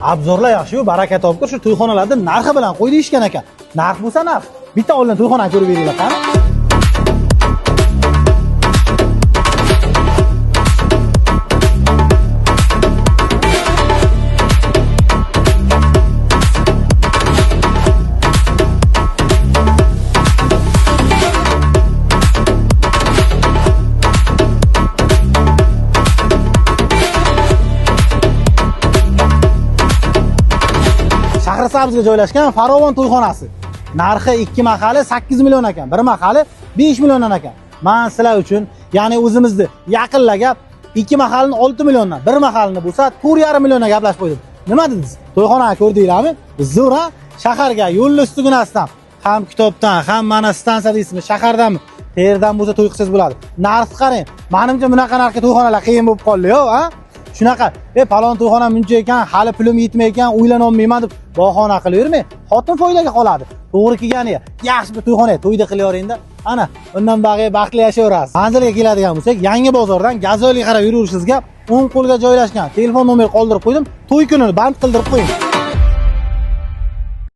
Obzorlar yaxshi-yu, baraka topib shu to'yxonalarda narxi bilan qo'y deyishgan ekan. Narx bo'lsa narx. Bitta oldin to'yxonani ko'rib beringlar, qani. Shahrisabzga joylashgan Farovon to'yxonasi. Narxi 2 mahali 8 million ekan, bir mahali 5 milliondan ekan. Men sizlar uchun, ya'ni o'zimizni yaqinlarga 2 mahalini 6 milliondan, bir mahalini bo'lsa 4,5 millionga gaplashib qo'ydim. Nima dedingiz? To'yxonani ko'rdinglarmi? Zo'r ha? Shaharga yo'lni ustiginasidan, ham kitobdan, ham mana stansiya deysizmi, shahardanmi? Qayerdan bo'lsa to'y qilsangiz bo'ladi. Narxni qarang. Menimcha bunaqa narxga to'yxonalar qiyin bo'lib qoldi-ku, ha? Shunaqa, palon to'yxona muncha ekan, hali pulim yetmay ekan, uylan olmayman deb bahona qilavermang. Xotin foydaga qoladi. To'g'ri kelgani, yaxshi bir to'yxona to'yda qilaveringda. Ana, undan bag'ay baxtli yashayverasiz. Manzilga keladigan bo'lsak, Yangi bozordan Gazoliga qarab yuraverishingizga o'ng qo'lga joylashgan telefon nomeri qoldirib qo'ydim. To'y kunini band qildirib qo'ying.